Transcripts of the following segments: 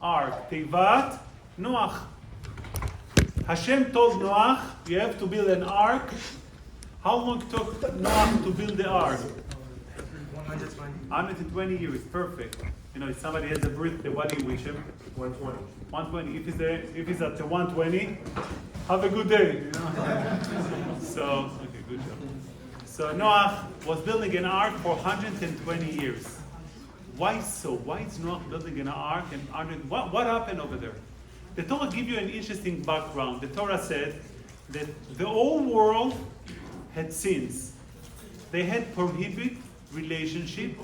ark. Tevat Noach. Hashem told Noach, you have to build an ark. How long took Noach to build the ark? 120 years, perfect. You know, if somebody has a birthday, what do you wish him? 120. 120. If he's at the 120, have a good day. You know? So, okay, good job. So Noach was building an ark for 120 years. Why so? Why is Noach building an ark? And what happened over there? The Torah gives you an interesting background. The Torah said that the whole world had sins. They had prohibited relationship,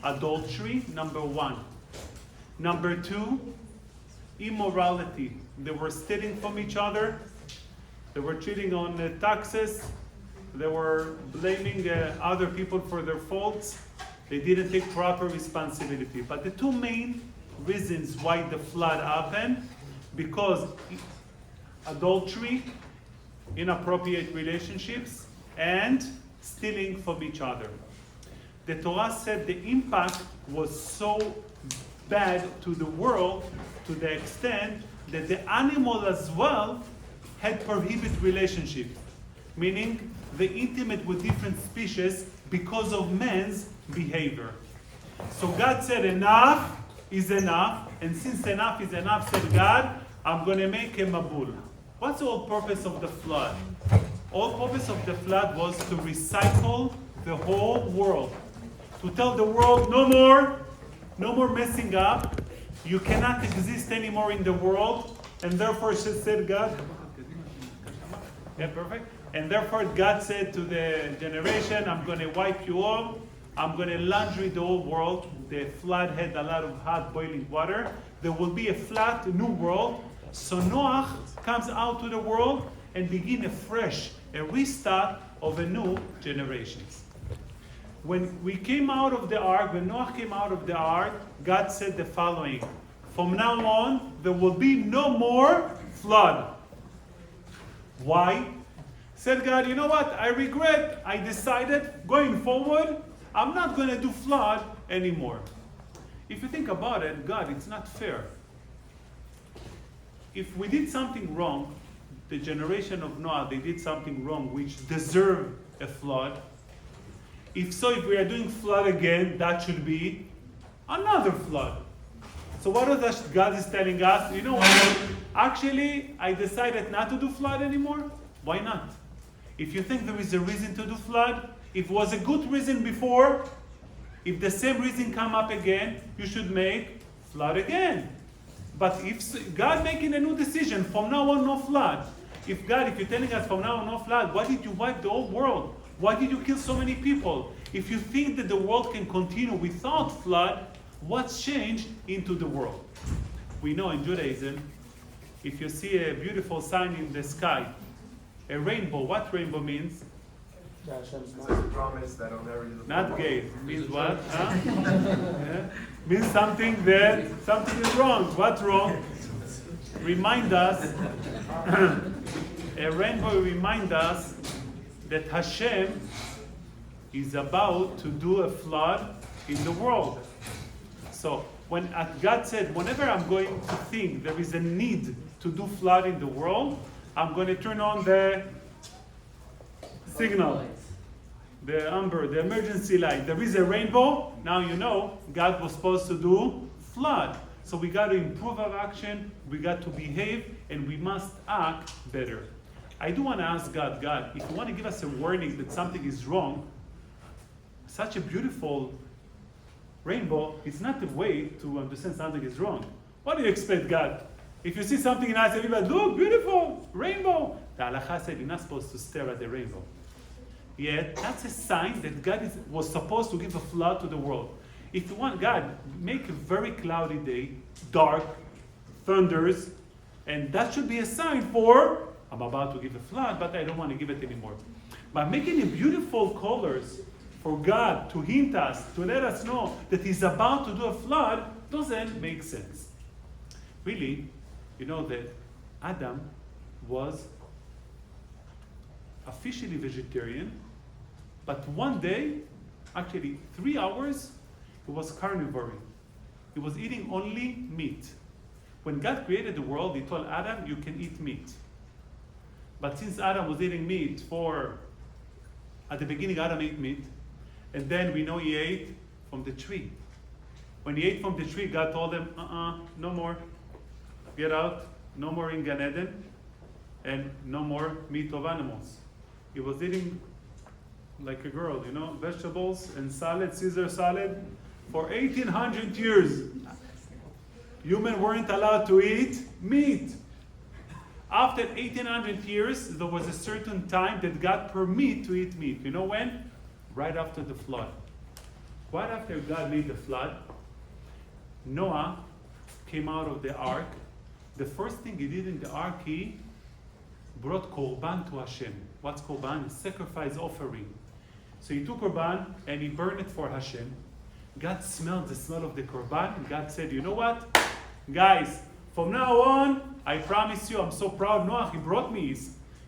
adultery, number one. Number two, immorality. They were stealing from each other. They were cheating on taxes. They were blaming other people for their faults. They didn't take proper responsibility. But the two main reasons why the flood happened, because adultery, inappropriate relationships, and stealing from each other. The Torah said the impact was so bad to the world to the extent that the animal as well had prohibited relationship, meaning they intimate with different species because of man's behavior. So God said enough is enough, and since enough is enough, said God, I'm going to make a mabul. What's the whole purpose of the flood? All purpose of the flood was to recycle the whole world. To tell the world, no more messing up. You cannot exist anymore in the world. And therefore, said God, yeah, perfect. And therefore, God said to the generation, I'm going to wipe you all. I'm going to laundry the whole world. The flood had a lot of hot boiling water. There will be a flat new world. So Noach comes out to the world and begin afresh, a restart of a new generations. When we came out of the ark, when Noach came out of the ark, God said the following: from now on, there will be no more flood. Why? Said God, you know what? I regret. I decided going forward, I'm not going to do flood anymore. If you think about it, God, it's not fair. If we did something wrong, the generation of Noah, they did something wrong which deserved a flood. If so, if we are doing flood again, that should be another flood. So what is God is telling us? You know what? Actually, I decided not to do flood anymore. Why not? If you think there is a reason to do flood, if it was a good reason before, if the same reason come up again, you should make flood again. But if God making a new decision, from now on no flood. If you're telling us from now on no flood, why did you wipe the whole world? Why did you kill so many people? If you think that the world can continue without flood, what's changed into the world? We know in Judaism, if you see a beautiful sign in the sky, a rainbow, what rainbow means? It's a promise that I'll never use the Not gay. Means what? Huh? Yeah. Means something is wrong. What's wrong? Remind us, a rainbow reminds us that Hashem is about to do a flood in the world. So when God said, whenever I'm going to think there is a need to do flood in the world, I'm going to turn on the signal, the amber, the emergency light. There is a rainbow. Now you know God was supposed to do flood. So we got to improve our action, we got to behave, and we must act better. I do want to ask God, if you want to give us a warning that something is wrong, such a beautiful rainbow is not the way to understand something is wrong. What do you expect, God? If you see something nice, everybody, look, beautiful, rainbow. The halacha said you're not supposed to stare at the rainbow. Yet, that's a sign that God was supposed to give a flood to the world. If you want God, make a very cloudy day, dark, thunders, and that should be a sign for, I'm about to give a flood, but I don't want to give it anymore. By making it beautiful colors for God to hint us, to let us know that He's about to do a flood, doesn't make sense. Really, you know that Adam was officially vegetarian, but one day, actually 3 hours, he was carnivory. He was eating only meat. When God created the world, he told Adam, you can eat meat. But since Adam was eating meat at the beginning Adam ate meat, and then we know he ate from the tree. When he ate from the tree, God told him, no more. Get out, no more in Gan Eden, and no more meat of animals. He was eating like a girl, vegetables and salad, Caesar salad, for 1800 years. Humans weren't allowed to eat meat. After 1800 years, there was a certain time that God permitted to eat meat. You know when? Right after the flood. Right after God made the flood, Noah came out of the ark. The first thing he did in the ark, he brought korban to Hashem. What's korban? Sacrifice offering. So he took korban and he burned it for Hashem. God smelled the smell of the korban, and God said, you know what? Guys, from now on, I promise you, I'm so proud. Noah, he brought me.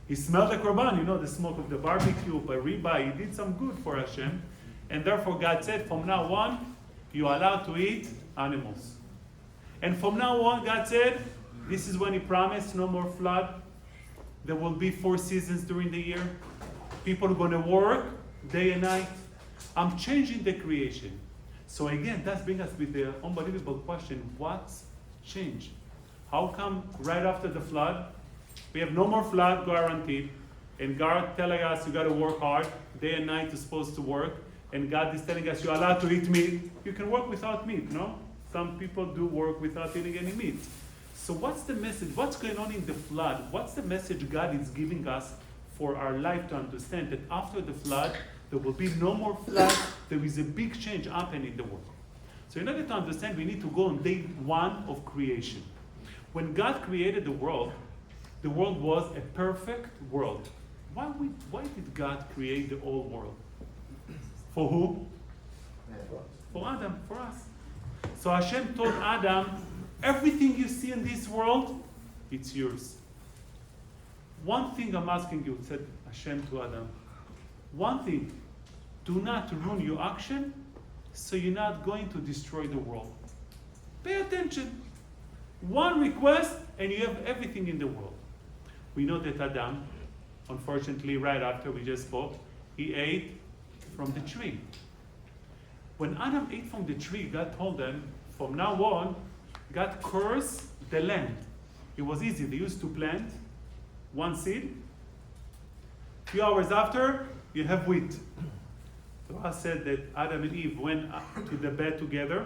He smelled the korban, the smoke of the barbecue, by ribeye. He did some good for Hashem. And therefore God said, from now on, you are allowed to eat animals. And from now on, God said, this is when he promised, no more flood. There will be 4 seasons during the year. People are going to work day and night. I'm changing the creation. So again, that brings us with the unbelievable question, what's changed? How come right after the flood, we have no more flood guaranteed, and God telling us you got to work hard, day and night you're supposed to work, and God is telling us you're allowed to eat meat. You can work without meat, no? Some people do work without eating any meat. So what's the message? What's going on in the flood? What's the message God is giving us for our life to understand that after the flood, there will be no more flood. There is a big change happening in the world. So in order to understand, we need to go on day 1 of creation. When God created the world was a perfect world. Why did God create the whole world? For who? For Adam, for us. So Hashem told Adam, everything you see in this world, it's yours. One thing I'm asking you, said Hashem to Adam, one thing, do not ruin your action so you're not going to destroy the world. Pay attention. One request and you have everything in the world. We know that Adam, unfortunately, right after we just spoke, he ate from the tree. When Adam ate from the tree, God told them, from now on, God cursed the land. It was easy. They used to plant one seed. A few hours after, you have wheat. Torah said that Adam and Eve went to the bed together.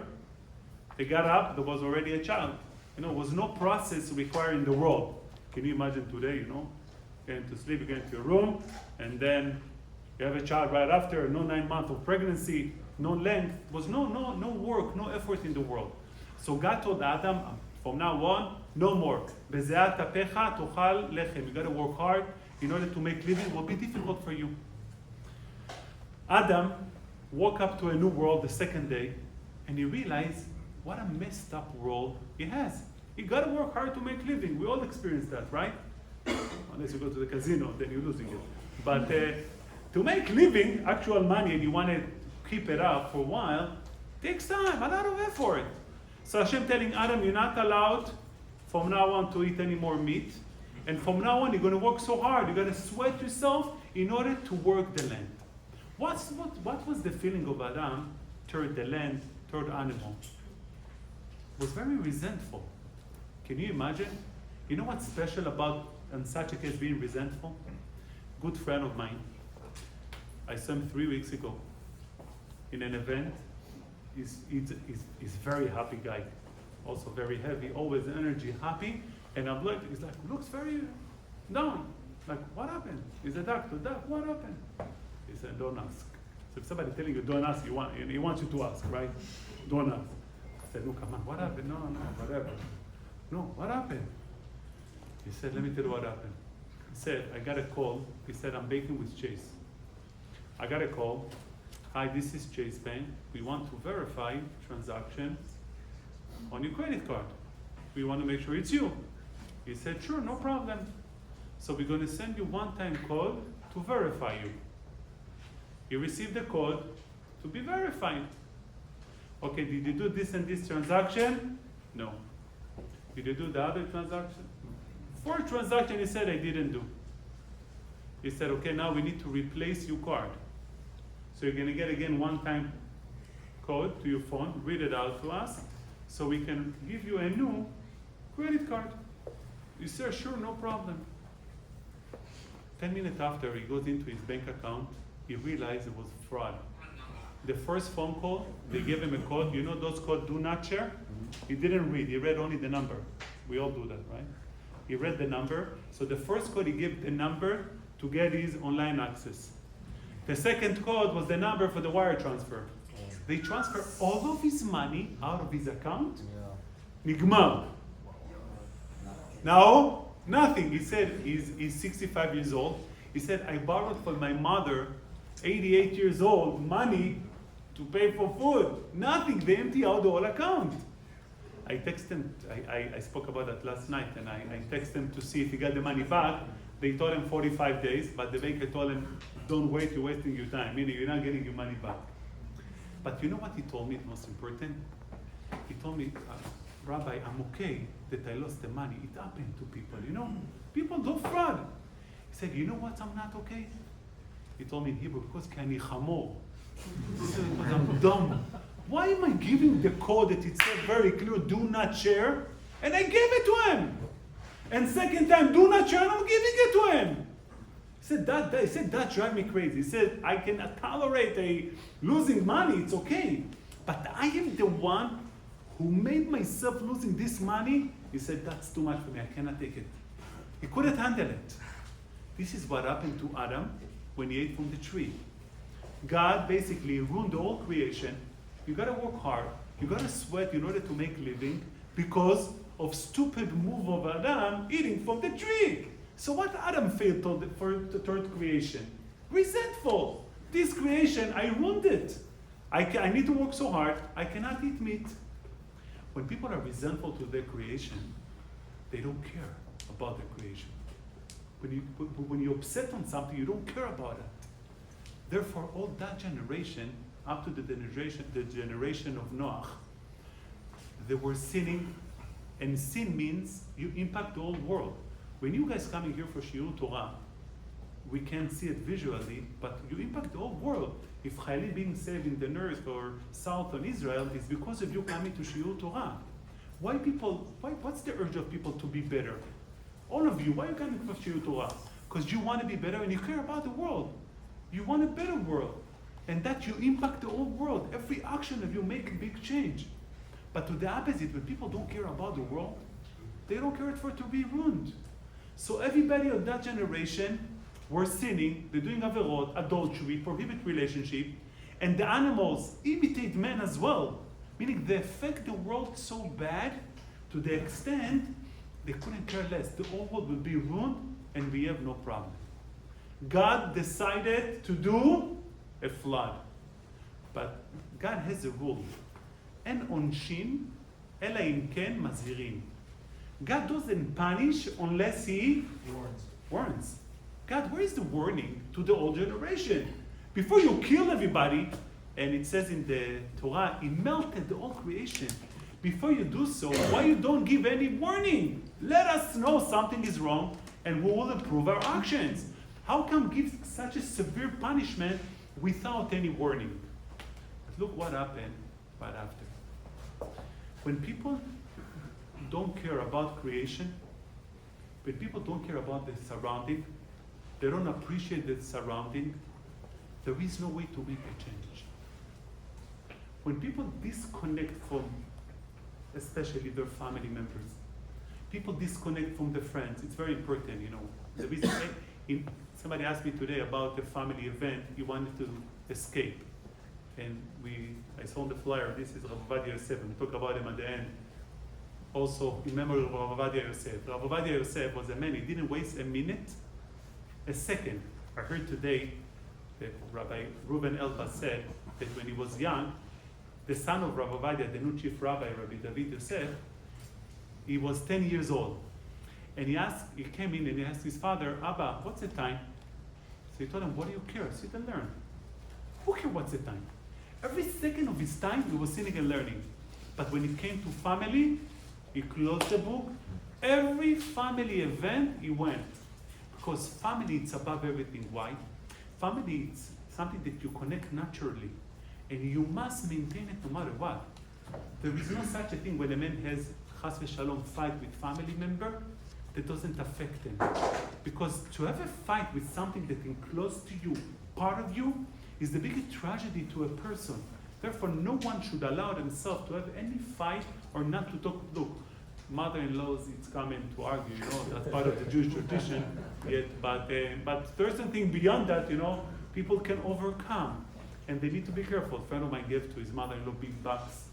They got up, there was already a child. There was no process required in the world. Can you imagine today, getting to sleep, you get into your room, and then you have a child right after, no 9 months of pregnancy, no length. There was no work, no effort in the world. So God told Adam, from now on, no more. בזיעת אפיך תאכל לחם. You got to work hard in order to make living. It will be difficult for you. Adam woke up to a new world the second day, and he realized what a messed up world he has. You got to work hard to make living. We all experience that, right? Unless you go to the casino, then you're losing it. But to make living, actual money, and you want to keep it up for a while, takes time, a lot of effort. So Hashem telling Adam, you're not allowed from now on to eat any more meat. And from now on, you're going to work so hard. You're going to sweat yourself in order to work the land. What was the feeling of Adam toward the land, toward animal? It was very resentful. Can you imagine? You know what's special about, in such a case, being resentful? Good friend of mine. I saw him 3 weeks ago in an event. He's a very happy guy. Also very heavy, always energy, happy. And I'm like, he's like, looks very down. Like, what happened? He's a doctor. Doc, what happened? He said, don't ask. So if somebody telling you don't ask, he wants you to ask, right? Don't ask. I said, look, come on, what happened? No, whatever. No, what happened? He said, let me tell you what happened. He said, I got a call. He said, I'm banking with Chase. I got a call. Hi, this is Chase Bank. We want to verify transaction on your credit card. We want to make sure it's you. He said, sure, no problem. So we're going to send you one-time code to verify you. You received the code to be verified. Okay, did you do this and this transaction? No. Did you do the other transaction? 4 transactions, he said, I didn't do. He said, okay, now we need to replace your card. So you're gonna get again one-time code to your phone, read it out to us, so we can give you a new credit card. You say, sure, no problem. 10 minutes after he goes into his bank account, he realized it was fraud. The first phone call, they gave him a code. You know those codes, do not share? He didn't read, he read only the number. We all do that, right? He read the number. So the first code, he gave the number to get his online access. The second code was the number for the wire transfer. They transfer all of his money out of his account. Nigmar. Now, nothing. He said he's 65 years old. He said, I borrowed from my mother, 88 years old, money to pay for food. Nothing. They empty out the whole account. I texted him, I spoke about that last night, and I texted him to see if he got the money back. They told him 45 days, but the banker told him, don't wait, you're wasting your time, meaning you're not getting your money back. But you know what he told me, the most important? He told me, Rabbi, I'm okay that I lost the money. It happened to people, you know? People do fraud. He said, you know what, I'm not okay? He told me in Hebrew, because kani chamor. He said, because I'm dumb. Why am I giving the code that it said very clear, do not share? And I gave it to him. And second time, do not share, and I'm giving it to him. He said, that drives me crazy. He said, I can tolerate losing money, it's okay. But I am the one who made myself losing this money. He said, that's too much for me, I cannot take it. He couldn't handle it. This is what happened to Adam when he ate from the tree. God basically ruined the whole creation. You gotta work hard, you gotta sweat in order to make living because of stupid move of Adam eating from the tree. So what Adam failed for the third creation? Resentful. This creation, I ruined it. I need to work so hard, I cannot eat meat. When people are resentful to their creation, they don't care about their creation. When you're upset on something, you don't care about it. Therefore, all that generation, up to the generation of Noah, they were sinning, and sin means you impact the whole world. When you guys coming here for Shiur Torah, we can't see it visually, but you impact the whole world. If Chayalim being saved in the north or south of Israel, it's because of you coming to Shiur Torah. What's the urge of people to be better? All of you, why are you coming for Shiur Torah? Because you want to be better and you care about the world. You want a better world. And that you impact the whole world. Every action of you make a big change. But to the opposite, when people don't care about the world, they don't care for it to be ruined. So everybody of that generation were sinning, they're doing averot, adultery, prohibit relationship, and the animals imitate men as well. Meaning they affect the world so bad to the extent they couldn't care less. The whole world will be ruined and we have no problem. God decided to do a flood. But God has a rule. En onshin, ela im ken mazhirin. God doesn't punish unless he warns. God, where is the warning to the old generation? Before you kill everybody, and it says in the Torah, he melted the whole creation. Before you do so, why you don't give any warning? Let us know something is wrong, and we will improve our actions. How come give such a severe punishment without any warning? But look what happened right after. When people don't care about creation, when people don't care about the surrounding, they don't appreciate the surrounding, there is no way to make a change. When people disconnect from, especially their family members, people disconnect from their friends, it's very important, you know. The reason somebody asked me today about the family event, he wanted to escape. And I saw on the flyer, this is Rav Ovadia Yosef, and we talk about him at the end. Also, in memory of Rav Ovadia Yosef. Rav Ovadia Yosef was a man, he didn't waste a minute, a second. I heard today that Rabbi Reuben Elbaz said that when he was young, the son of Rav Ovadia, the new chief rabbi, Rabbi David Yosef, he was 10 years old. And he came in and he asked his father, Abba, what's the time? So he told him, what do you care? Sit and learn. Who cares what's the time? Every second of his time, he was sitting and learning. But when it came to family, He closed the book. Every family event, he went. Because family, it's above everything. Why? Family, it's something that you connect naturally. And you must maintain it no matter what. There is no such a thing when a man has, chas v'shalom, fight with family member, that doesn't affect him. Because to have a fight with something that is close to you, part of you, is the biggest tragedy to a person. Therefore, no one should allow themselves to have any fight or not to talk. Look, mother-in-laws, it's coming to argue, that's part of the Jewish tradition. Yet, but there's something beyond that, people can overcome. And they need to be careful. A friend of mine gave to his mother-in-law big box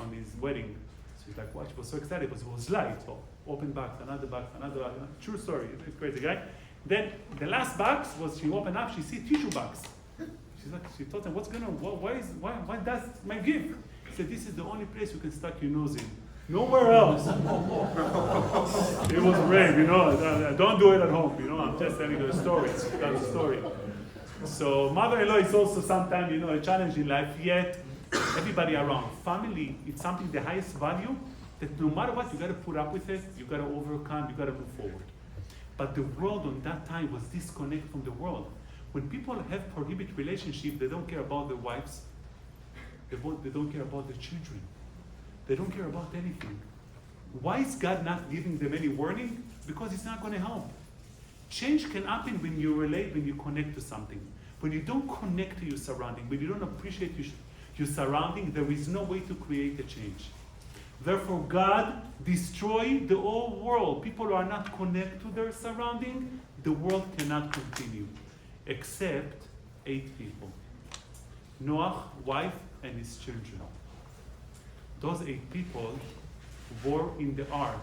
on his wedding. So he's like, what? She was so excited because it was light. So open box, another box, another box. True story, it's crazy guy. Then the last box was, she opened up, she see tissue box. She's like, she told him, what's going on? Why that's my gift? He said, this is the only place you can stuck your nose in. Nowhere else. It was brave, don't do it at home, I'm just telling you a story. That's a story. So mother-in-law is also sometimes, a challenge in life, yet everybody around. Family, it's something, the highest value, that no matter what, you gotta put up with it, you gotta overcome, you gotta move forward. But the world on that time was disconnected from the world. When people have prohibited relationship, they don't care about their wives, they don't care about their children. They don't care about anything. Why is God not giving them any warning? Because it's not gonna help. Change can happen when you relate, when you connect to something. When you don't connect to your surrounding, when you don't appreciate your surrounding, there is no way to create a change. Therefore, God destroyed the whole world. People are not connected to their surrounding. The world cannot continue, except 8 people. Noah, wife, and his children. Those 8 people were in the ark.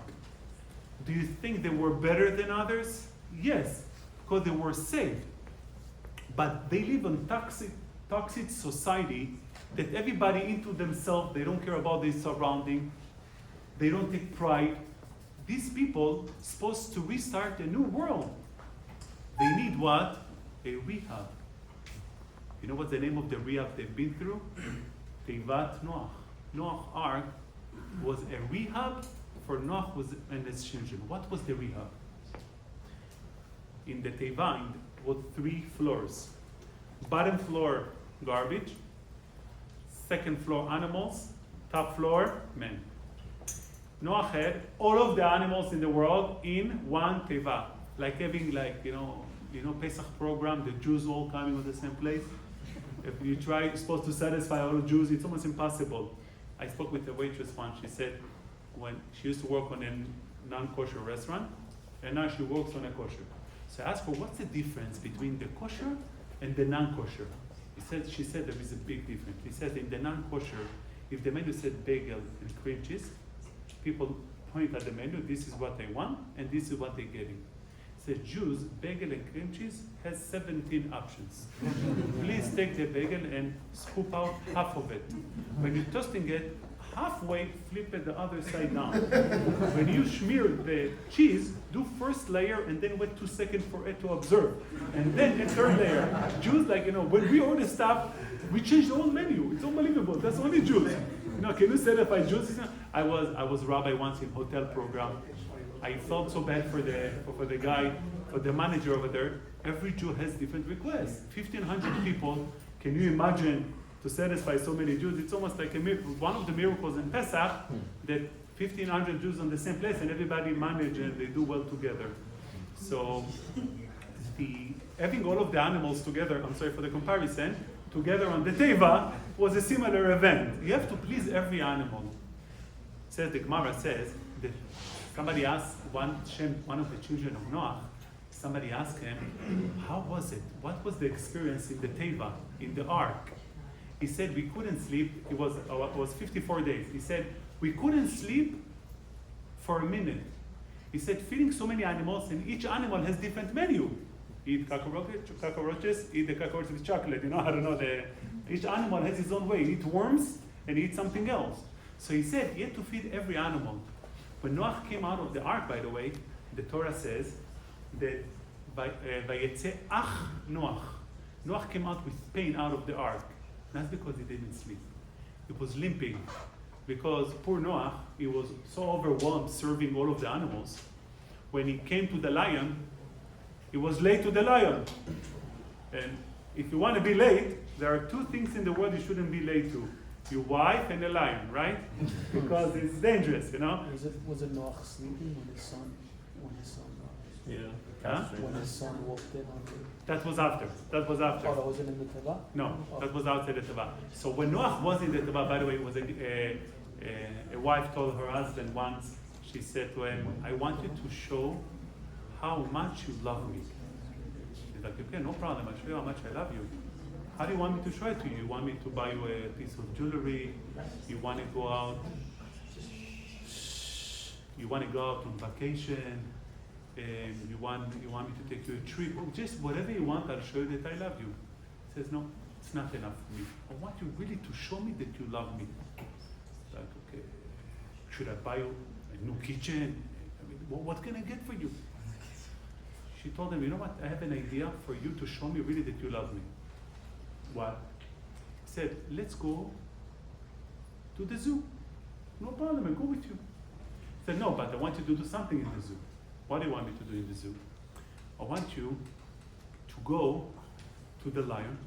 Do you think they were better than others? Yes, because they were saved. But they live in toxic society that everybody into themselves, they don't care about their surrounding, they don't take pride. These people supposed to restart a new world. They need what? A rehab. You know what's the name of the rehab they've been through? Teivat Noach. Noach Ark was a rehab for Noach and his children. What was the rehab? In the Teiva, was 3 floors. Bottom floor, garbage. Second floor, animals. Top floor, men. Noah had all of the animals in the world in one Teiva. Like having Pesach program, the Jews all coming to the same place. If you try, you're supposed to satisfy all the Jews, it's almost impossible. I spoke with a waitress once. She said when she used to work on a non-kosher restaurant, and now she works on a kosher. So I asked her, what's the difference between the kosher and the non-kosher? She said there is a big difference. He said in the non-kosher, if the menu said bagel and cream cheese, people point at the menu, this is what they want, and this is what they're getting. He said, Jews, bagel and cream cheese has 17 options. Please take the bagel and scoop out half of it. When you're toasting it, halfway, flip it the other side down. When you smear the cheese, do first layer and then wait 2 seconds for it to absorb. And then a 3rd layer. Jews, when we order stuff, we change the whole menu. It's unbelievable. That's only Jews. Can you certify Jews? I was rabbi once in hotel program. I felt so bad for the guy, for the manager over there. Every Jew has different requests. 1,500 people. Can you imagine to satisfy so many Jews? It's almost like a miracle. One of the miracles in Pesach that 1,500 Jews on the same place and everybody manage and they do well together. So having all of the animals together, I'm sorry for the comparison, together on the Teiva was a similar event. You have to please every animal. The Gemara says that somebody asked one of the children of Noah, somebody asked him, how was it? What was the experience in the Teiva, in the ark? He said, we couldn't sleep. It was 54 days. He said, we couldn't sleep for a minute. He said, feeding so many animals, and each animal has different menu. Eat cockroaches, eat the cockroaches with chocolate. I don't know. Each animal has its own way. Eat worms and eat something else. So he said, he had to feed every animal. When Noah came out of the ark, by the way, the Torah says that Vayetze ach Noach. Noah came out with pain out of the ark. Not because he didn't sleep. He was limping. because poor Noah, he was so overwhelmed serving all of the animals. When he came to the lion, he was late to the lion. And if you want to be late, there are two things in the world you shouldn't be late to. Your wife and a lion, right? Because it's dangerous, you know? Was it Noach sleeping when his son When his son walked in on him? That was after. Oh, that wasn't in the Teva? No, that was outside the Teva. So when Noach was in the Teva, by the way, it was a wife told her husband once, she said to him, I want you to show how much you love me. He's like, okay, no problem, I'll show you how much I love you. How do you want me to show it to you? You want me to buy you a piece of jewelry? You want to go out? You want to go out on vacation? You want me to take you a trip? Or just whatever you want, I'll show you that I love you. He says, no, it's not enough for me. I want you really to show me that you love me. Like, okay, should I buy you a new kitchen? I mean, what can I get for you? She told him, you know what, I have an idea for you to show me really that you love me. What? He said, let's go to the zoo. No problem, I'll go with you. He said, no, but I want you to do something in the zoo. What do you want me to do in the zoo? I want you to go to the lion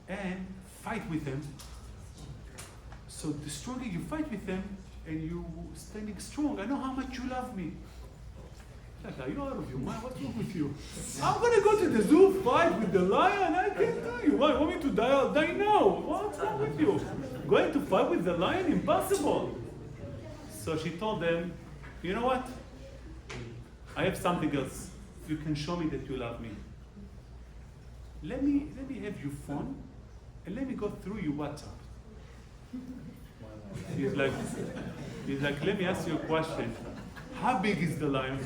and fight with him. So the stronger you fight with him and you standing strong, I know how much you love me. Like, are you out of your mind? What's wrong with you? I'm gonna go to the zoo, fight with the lion. I can't tell you. Why? You want me to die? I'll die now. What's wrong with you? Going to fight with the lion? Impossible. So she told them, you know what? I have something else. You can show me that you love me. Let me have your phone and let me go through your WhatsApp. He's like, let me ask you a question. How big is the lion?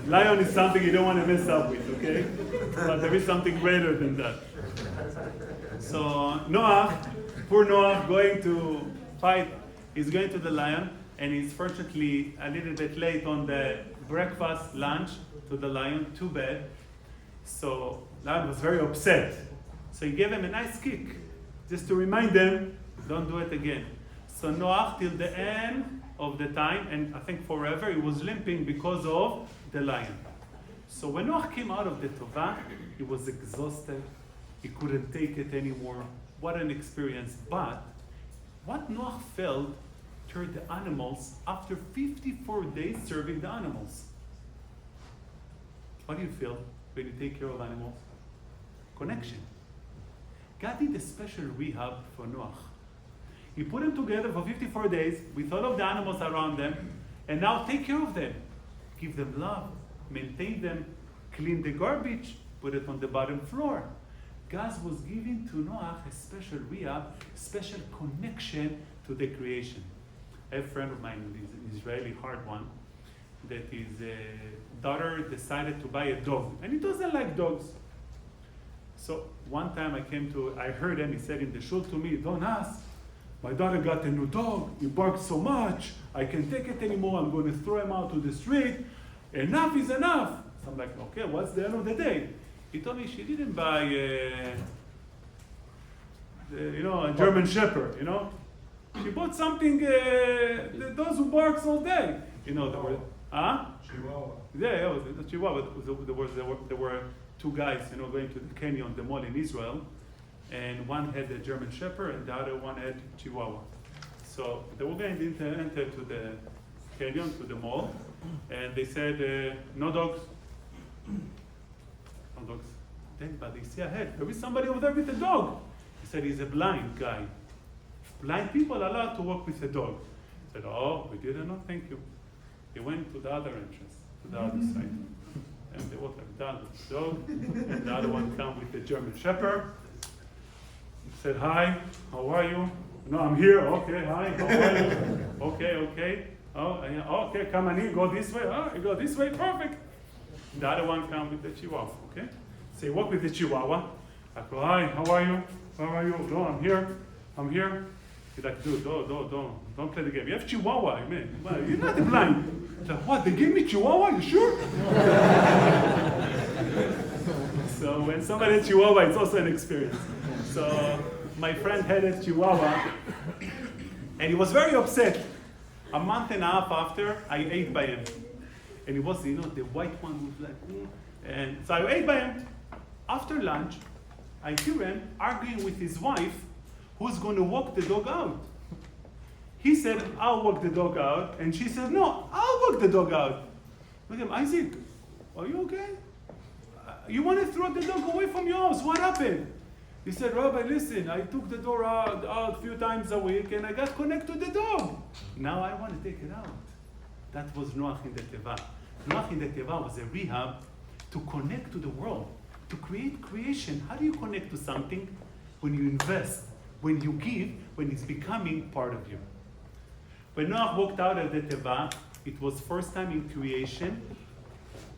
Lion is something you don't want to mess up with, okay? But there is something greater than that. So Noah, poor Noah, going to fight, he's going to the lion, and he's fortunately a little bit late on the breakfast, lunch to the lion, too bad. So lion was very upset. So he gave him a nice kick, just to remind them, don't do it again. So Noah, till the end of the time, and I think forever, he was limping because of the lion. So when Noah came out of the Tova, he was exhausted. He couldn't take it anymore. What an experience. But what Noah felt toward the animals after 54 days serving the animals. What do you feel when you take care of animals? Connection. God did a special rehab for Noah. He put them together for 54 days with all of the animals around them, and now take care of them. Give them love, maintain them, clean the garbage, put it on the bottom floor. God was giving to Noah a special rehab, special connection to the creation. I have a friend of mine, an Israeli hard one, that his daughter decided to buy a dog, and he doesn't like dogs. So one time I heard him, he said in the shul to me, don't ask. My daughter got a new dog, he barks so much, I can't take it anymore, I'm going to throw him out to the street. Enough is enough. So I'm like, okay, what's the end of the day? He told me she didn't buy a German Shepherd, She bought something, those who barks all day. There were, Chihuahua. Yeah, it was a Chihuahua. There were two guys, going to the canyon, the mall in Israel. And one had a German Shepherd, and the other one had Chihuahua. So they were going to enter to the canyon, to the mall, and they said, no dogs. No dogs. Then, but they see ahead, there is somebody over there with a dog. He said, he's a blind guy. Blind people are allowed to walk with a dog. He said, oh, we didn't know, thank you. They went to the other entrance, to the other side. And they walked like that with the dog, and the other one came with the German Shepherd. Said, hi, how are you? No, I'm here. Okay, hi, how are you? Okay. Oh, okay, come on in, go this way. Oh, you go this way, perfect. The other one come with the Chihuahua, okay? So you walk with the Chihuahua. I go, hi, how are you? How are you? No, I'm here. He's like, dude, don't play the game. You have Chihuahua, I mean. Well, you're not blind. He's like, what, they gave me Chihuahua, you sure? So when somebody had Chihuahua, it's also an experience. So my friend had a Chihuahua, and he was very upset. A month and a half after, I ate by him. And it was, the white one was like, and so I ate by him. After lunch, I hear him arguing with his wife, who's going to walk the dog out. He said, I'll walk the dog out. And she said, no, I'll walk the dog out. Look at him, Isaac, are you okay? You want to throw the dog away from your house. What happened? He said, Rabbi, listen, I took the dog out a few times a week and I got connected to the dog. Now I want to take it out. That was Noach in the Teva. Noach in the Teva was a rehab to connect to the world, to create creation. How do you connect to something? When you invest, when you give, when it's becoming part of you. When Noach walked out of the Teva, it was first time in creation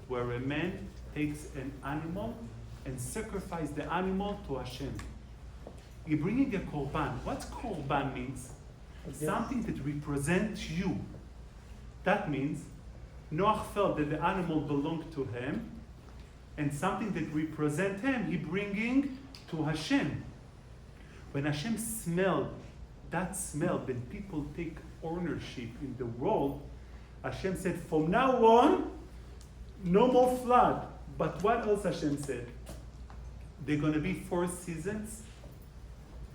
where a man takes an animal and sacrifice the animal to Hashem. You're bringing a korban. What korban means? Something that represents you. That means Noach felt that the animal belonged to him, and something that represents him, he bringing to Hashem. When Hashem smelled that smell, when people take ownership in the world, Hashem said, from now on, no more flood. But what else Hashem said? There are going to be 4 seasons.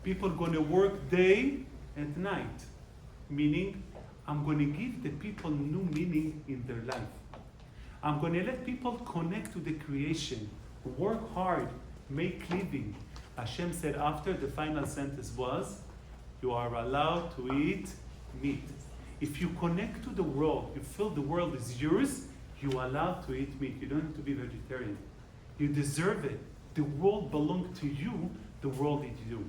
People are going to work day and night. Meaning, I'm going to give the people new meaning in their life. I'm going to let people connect to the creation, work hard, make living. Hashem said after, the final sentence was, you are allowed to eat meat. If you connect to the world, you feel the world is yours, you are allowed to eat meat. You don't have to be vegetarian. You deserve it. The world belongs to you, the world is you.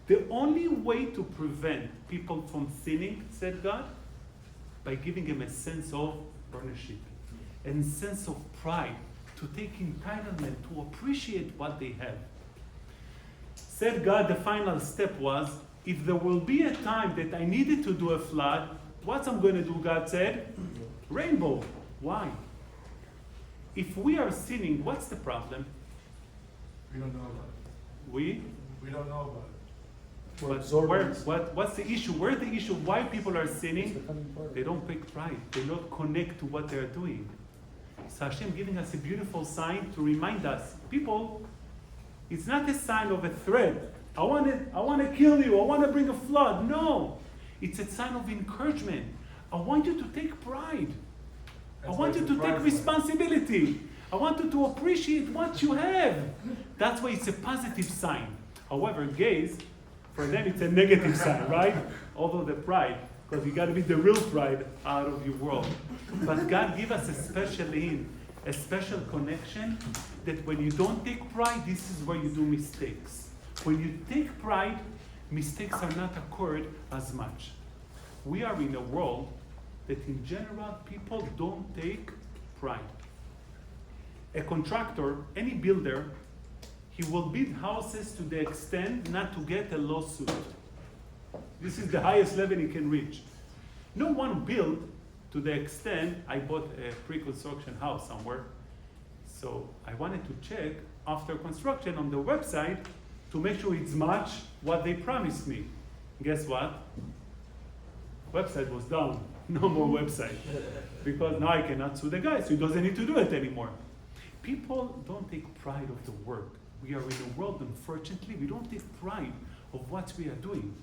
The only way to prevent people from sinning, said God, by giving them a sense of ownership and sense of pride, to take entitlement, to appreciate what they have. Said God, the final step was, if there will be a time that I needed to do a flood, what I'm going to do, God said? Rainbow. Why? If we are sinning, what's the problem? We don't know about it. We don't know about it. But what's the issue? Where's the issue? Why people are sinning? They don't take pride. They don't connect to what they're doing. So Hashem giving us a beautiful sign to remind us, people, it's not a sign of a threat. I want to kill you. I want to bring a flood. No. It's a sign of encouragement. I want you to take pride. I want you to take responsibility. I want you to appreciate what you have. That's why it's a positive sign. However, gays, for them it's a negative sign, right? Although the pride, because you got to be the real pride out of your world. But God give us a special hint, a special connection, that when you don't take pride, this is where you do mistakes. When you take pride, mistakes are not occurred as much. We are in a world that in general people don't take pride. A contractor, any builder, he will build houses to the extent not to get a lawsuit. This is the highest level he can reach. No one built to the extent, I bought a pre-construction house somewhere, so I wanted to check after construction on the website to make sure it's much what they promised me. Guess what? Website was down. No more website. Because now I cannot sue the guy, so he doesn't need to do it anymore. People don't take pride of the work. We are in a world, unfortunately, we don't take pride of what we are doing.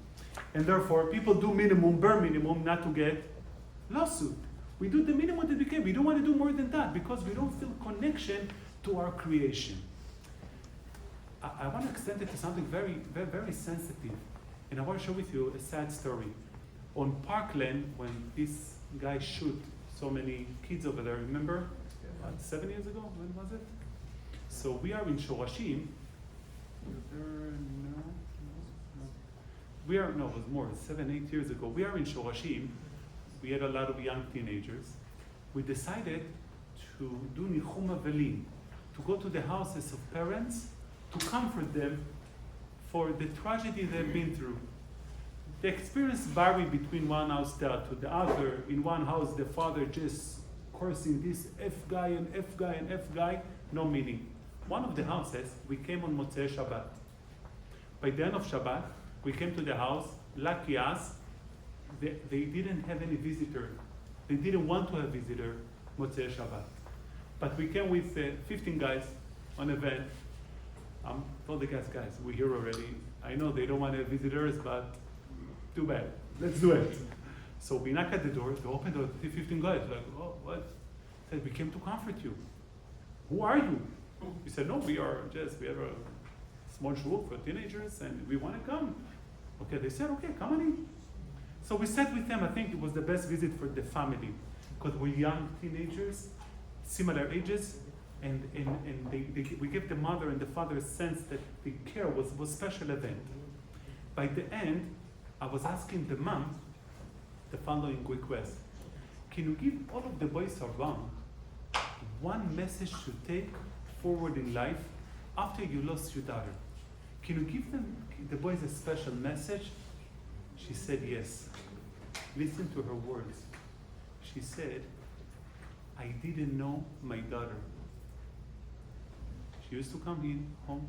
And therefore, people do minimum, bare minimum, not to get lawsuit. We do the minimum that we can. We don't want to do more than that because we don't feel connection to our creation. I want to extend it to something very, very, very sensitive. And I want to share with you a sad story. On Parkland, when this guy shoot so many kids over there, remember? 7 years ago? When was it? So we are in Shorashim. It was more, 7, 8 years ago. We are in Shorashim. We had a lot of young teenagers. We decided to do Nichum Avelim, to go to the houses of parents, to comfort them for the tragedy they've been through. The experience varied between one house to the other. In one house, the father just cursing this F guy and F guy and F guy, no meaning. one of the houses, we came on Motzei Shabbat. By the end of Shabbat, we came to the house, lucky us, they didn't have any visitor. They didn't want to have visitor Motzei Shabbat. But we came with 15 guys on a van. Told the guys, we're here already. I know they don't want to have visitors, but too bad. Let's do it. So we knock at the door, they open the door, 15 guys, like, oh, what? Said, we came to comfort you. Who are you? We said, no, we have a small shul for teenagers and we want to come. Okay, they said, okay, come on in. So we sat with them. I think it was the best visit for the family because we're young teenagers, similar ages, and we gave the mother and the father a sense that the care was a special event. By the end, I was asking the mom the following request. Can you give all of the boys around one message to take forward in life after you lost your daughter? Can you give them, the boys, a special message? She said yes. Listen to her words. She said, I didn't know my daughter. She used to come in home,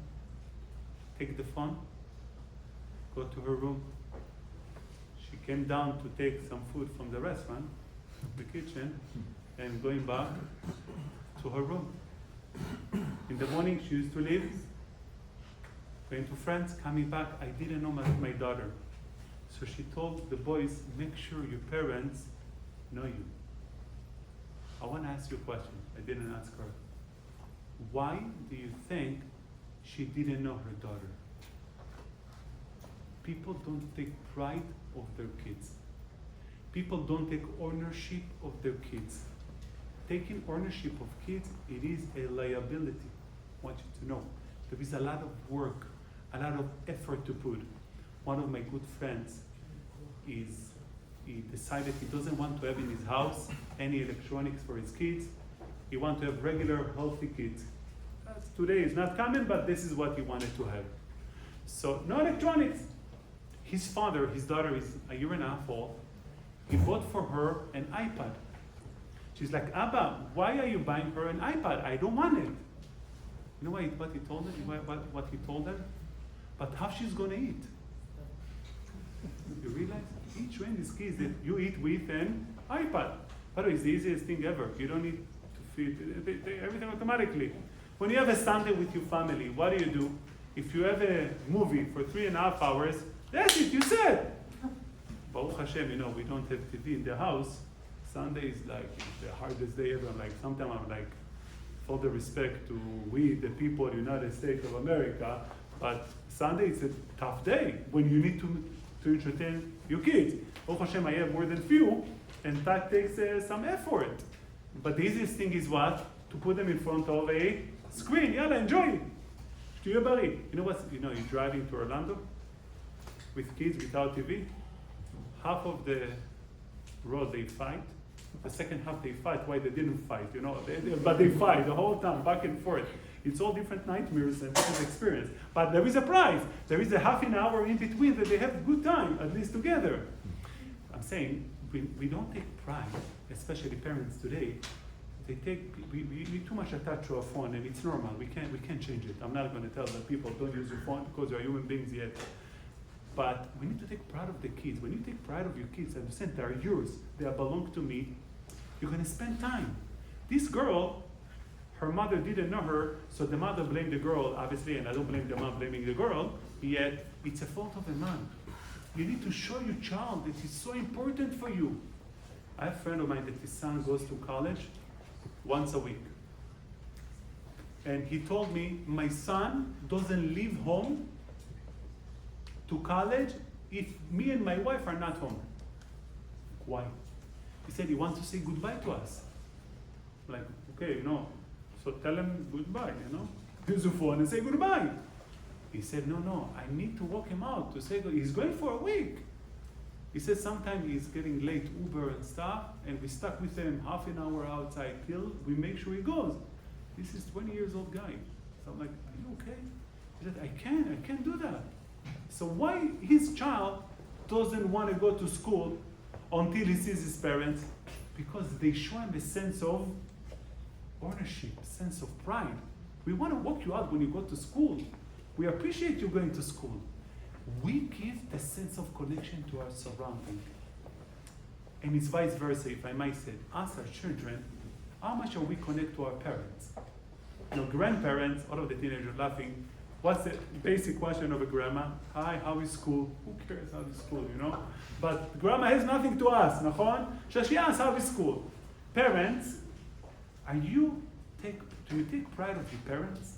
take the phone, go to her room. She came down to take some food from the restaurant, the kitchen, and going back to her room. In the morning, she used to leave, going to friends, coming back. I didn't know my daughter. So she told the boys, make sure your parents know you. I want to ask you a question. I didn't ask her. Why do you think she didn't know her daughter? People don't take pride of their kids. People don't take ownership of their kids. Taking ownership of kids, it is a liability. I want you to know. There is a lot of work, a lot of effort to put. One of my good friends he decided he doesn't want to have in his house any electronics for his kids. He wants to have regular, healthy kids. Today is not common, but this is what he wanted to have. So no electronics. His father, his daughter is a year and a half old. He bought for her an iPad. She's like, Abba, why are you buying her an iPad? I don't want it. You know what he told them? What he told them? But how she's going to eat? You realize? He trained his kids that you eat with an iPad. By the way, it's the easiest thing ever. You don't need to feed everything automatically. When you have a Sunday with your family, what do? If you have a movie for 3.5 hours, that's it, you said. Baruch Hashem, we don't have TV in the house. Sunday is like the hardest day ever. Like sometimes I'm like, for the respect to we, the people of the United States of America, but Sunday is a tough day when you need to entertain your kids. Baruch Hashem, I have more than few, and that takes some effort. But the easiest thing is what? To put them in front of a screen. Yalla, enjoy. To your body. You know what? You're driving to Orlando with kids without TV. Half of the road they fight. The second half they fight. Why they didn't fight? But they fight the whole time, back and forth. It's all different nightmares and different experience. But there is a prize. There is a half an hour in between that they have a good time, at least together. I'm saying we don't take pride, especially parents today. We too much attached to our phone, and it's normal. We can't change it. I'm not going to tell the people don't use your phone because you're human beings yet. But we need to take pride of the kids. When you take pride of your kids, understand they are yours. They belong to me. You're going to spend time. This girl, her mother didn't know her, so the mother blamed the girl, obviously, and I don't blame the mom blaming the girl, yet it's a fault of a man. You need to show your child that it's so important for you. I have a friend of mine that his son goes to college once a week. And he told me, my son doesn't leave home to college if me and my wife are not home. Why? He said he wants to say goodbye to us. Like, okay, so tell him goodbye, Use your phone and say goodbye. He said, no, I need to walk him out to say he's going for a week. He said sometimes he's getting late, Uber and stuff, and we stuck with him half an hour outside till we make sure he goes. This is 20 years old guy. So I'm like, are you okay? He said, I can't do that. So why his child doesn't want to go to school until he sees his parents? Because they show him a sense of ownership, sense of pride. We want to walk you out when you go to school. We appreciate you going to school. We give the sense of connection to our surrounding. And it's vice versa, if I might say. Us as children, how much are we connected to our parents? You know, grandparents, all of the teenagers laughing. What's the basic question of a grandma? Hi, how is school? Who cares how is school, you know? But grandma has nothing to ask, nachon? So she asks, how is school? Parents, do you take pride of your parents?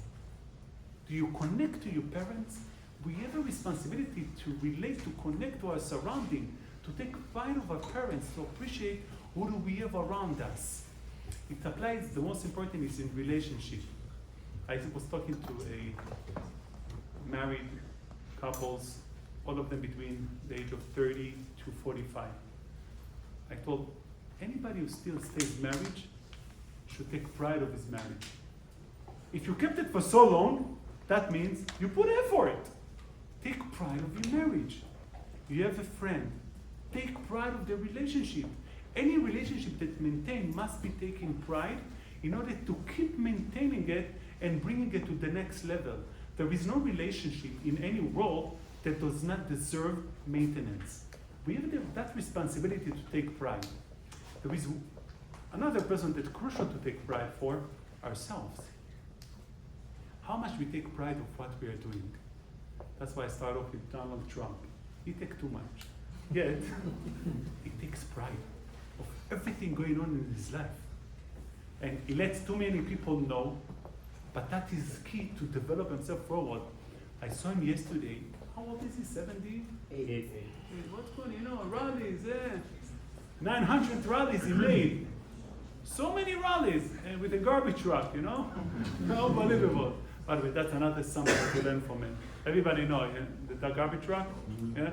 Do you connect to your parents? We have a responsibility to relate, to connect to our surrounding, to take pride of our parents, to appreciate who do we have around us. It applies, the most important is in relationship. I was talking to a married couples, all of them between the age of 30 to 45. I told anybody who still stays married should take pride of his marriage. If you kept it for so long, that means you put effort. Take pride of your marriage. You have a friend. Take pride of the relationship. Any relationship that maintained must be taking pride in order to keep maintaining it and bringing it to the next level. There is no relationship in any world that does not deserve maintenance. We have that responsibility to take pride. There is another person that's crucial to take pride for, ourselves. How much we take pride of what we are doing. That's why I start off with Donald Trump. He takes too much. Yet, he takes pride of everything going on in his life. And he lets too many people know, but that is key to develop himself forward. I saw him yesterday. How old is he? 70? 8. What's going on? You know, rallies, 900 rallies he made. So many rallies, and with a garbage truck, you know? Unbelievable. By the way, that's another something to learn from him. Everybody know, yeah? The garbage truck? Mm-hmm. Yeah?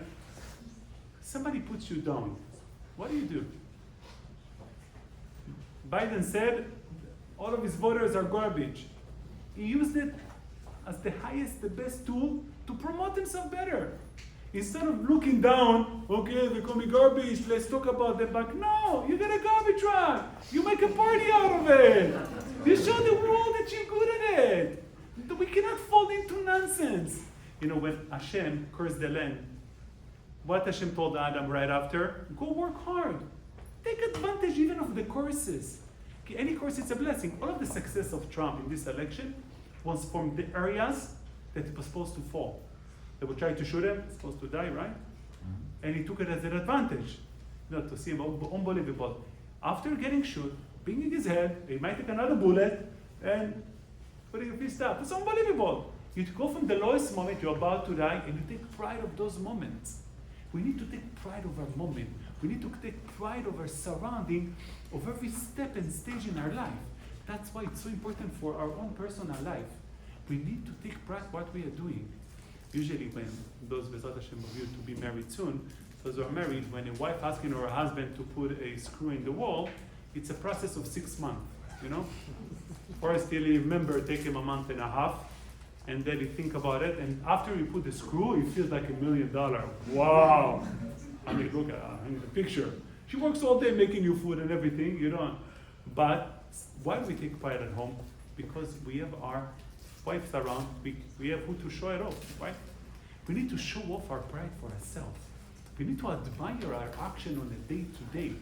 Somebody puts you down. What do? Biden said all of his voters are garbage. He used it as the highest, the best tool to promote himself better. Instead of looking down, okay, they call me garbage, let's talk about them back. No, you get a garbage truck. You make a party out of it. You show the world that you're good at it. We cannot fall into nonsense. You know, when Hashem cursed the land, what Hashem told Adam right after? Go work hard. Take advantage even of the courses. Okay, any course, it's a blessing. All of the success of Trump in this election was from the areas that he was supposed to fall. They would try to shoot him, supposed to die, right? Mm-hmm. And he took it as an advantage. You know, to see him, unbelievable. After getting shot, banging his head, he might take another bullet, and putting a fist up. It's unbelievable. You go from the lowest moment, you're about to die, and you take pride of those moments. We need to take pride of our moment. We need to take pride of our surrounding, of every step and stage in our life. That's why it's so important for our own personal life. We need to take pride what we are doing. Usually when those Bezat Hashem of you to be married soon, those who are married, when a wife asking her husband to put a screw in the wall, it's a process of 6 months, you know? First he'll remember, take him a month and a half, and then he think about it, and after you put the screw, he feels like $1 million. Wow! I mean, look at the picture. She works all day making you food and everything, you know. But why do we take pride at home? Because we have our wives around, we have who to show it off, right? We need to show off our pride for ourselves. We need to admire our action on a day-to-day.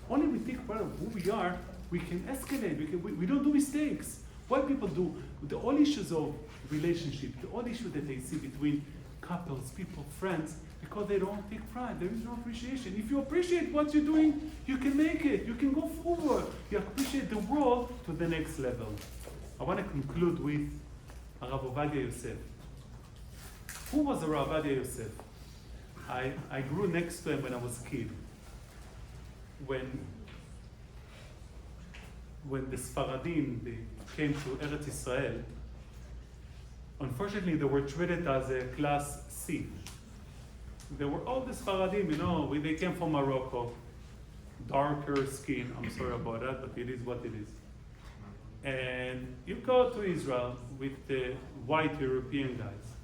Only we take pride of who we are, we can escalate, we don't do mistakes. What people do, the all issues of relationship, the all issues that they see between couples, people, friends, because they don't take pride, there is no appreciation. If you appreciate what you're doing, you can make it, you can go forward. You appreciate the world to the next level. I want to conclude with Rav Ovadia Yosef. Who was Rav Ovadia Yosef? I grew next to him when I was a kid. When the Sfaradim they came to Eretz Israel, unfortunately they were treated as a class C. They were all the Sfaradim, you know, they came from Morocco, darker skin, I'm sorry about that, but it is what it is. And you go to Israel with the white European guys.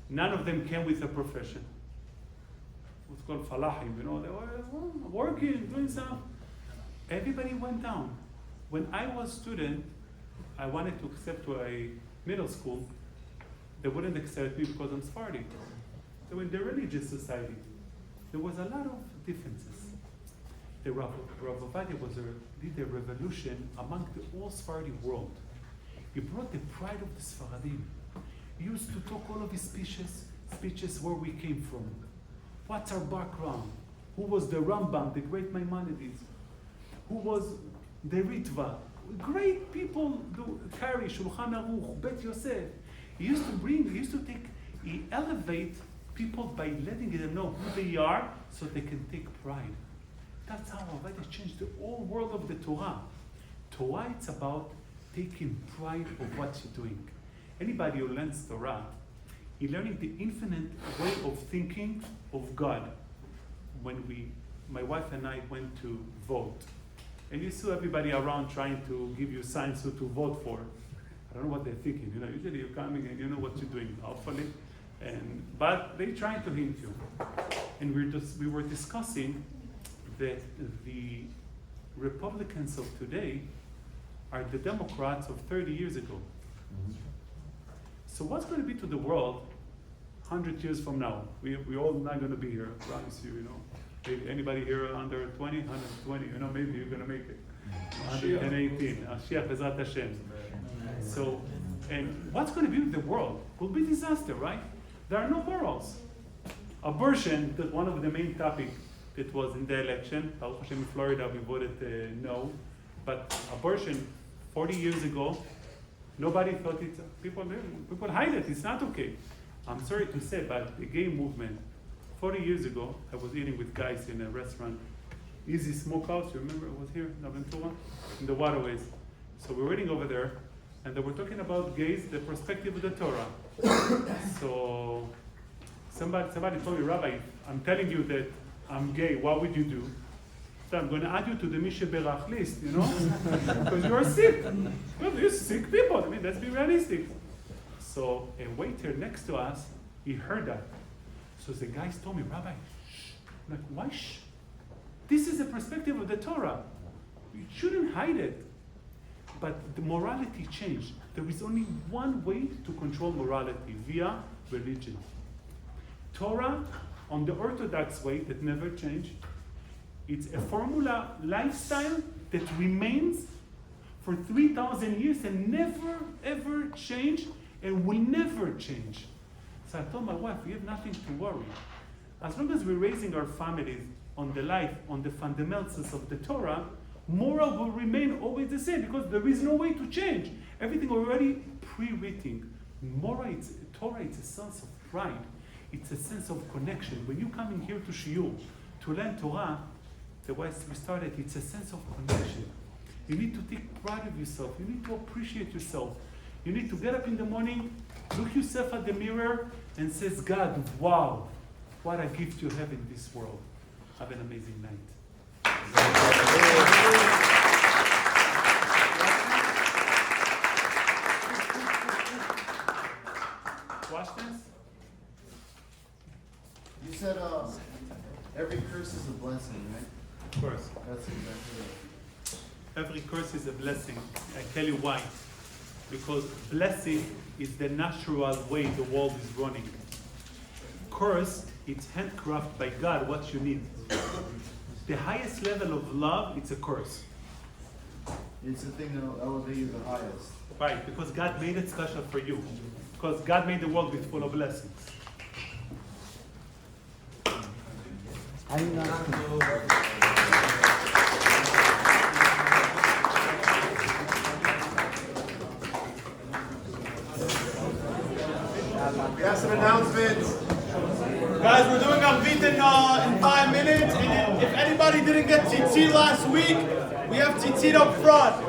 None of them came with a profession. What's called falahim, you know, they were working, doing stuff. Everybody went down. When I was a student, I wanted to accept to a middle school. They wouldn't accept me because I'm Sephardi. So in the religious society, there was a lot of differences. The Rav Ovadia did a revolution among the whole Sephardi world. He brought the pride of the Sephardim. He used to talk all of his speeches where we came from. What's our background? Who was the Rambam, the great Maimonides? Who was the Ritva? Great people do carry Shulchan Aruch, Bet Yosef. He elevate people by letting them know who they are so they can take pride. That's how Ovadia changed the whole world of the Torah. Torah, it's about taking pride of what you're doing. Anybody who learns Torah, he's learning the infinite way of thinking of God. When my wife and I went to vote, and you saw everybody around trying to give you signs who to vote for. I don't know what they're thinking. Usually you're coming and you know what you're doing, hopefully. But they're trying to hint you. And we were discussing that the Republicans of today are the Democrats of 30 years ago. So what's going to be to the world 100 years from now? We're all not going to be here, I promise you, Maybe anybody here under 20, 120, maybe you're going to make it. 118, Mashiach Bezrat Hashem. So, and what's going to be with the world? Will be disaster, right? There are no morals. Abortion, that's one of the main topics that was in the election. Baruch Hashem in Florida, we voted no. But abortion, 40 years ago, nobody thought it's, people hide it, it's not okay. I'm sorry to say, but the gay movement, 40 years ago, I was eating with guys in a restaurant, Easy Smokehouse, you remember it was here in Aventura, in the waterways. So we're waiting over there, and they were talking about gays, the perspective of the Torah. So somebody told me, Rabbi, I'm telling you that I'm gay, what would you do? So I'm going to add you to the Misha Berach list, because you're sick. Well, you're sick people, let's be realistic. So a waiter next to us, he heard that. So the guys told me, Rabbi, shh. I'm like, why shh? This is the perspective of the Torah. You shouldn't hide it. But the morality changed. There is only one way to control morality, via religion. Torah, on the Orthodox way that never changed, it's a formula lifestyle that remains for 3,000 years and never ever change and will never change. So I told my wife, we have nothing to worry. As long as we're raising our families on the life, on the fundamentals of the Torah, moral will remain always the same because there is no way to change. Everything already pre-written. Torah, it's a sense of pride. It's a sense of connection. When you come in here to SHUIR, to learn Torah, the way we started, it's a sense of connection. You need to take pride of yourself. You need to appreciate yourself. You need to get up in the morning, look yourself at the mirror, and says, God, wow, what a gift you have in this world. Have an amazing night. Questions? You said every curse is a blessing, right? Of course. That's exactly right. Every curse is a blessing. I tell you why. Because blessing is the natural way the world is running. Curse, it's handcrafted by God what you need. The highest level of love, it's a curse. It's the thing that will elevate you the highest. Right, because God made it special for you. Because God made the world with full of blessings. I didn't know. We have some announcements. Guys, we're doing Arvit in 5 minutes. And if anybody didn't get tzitzit last week, we have tzitzit up front.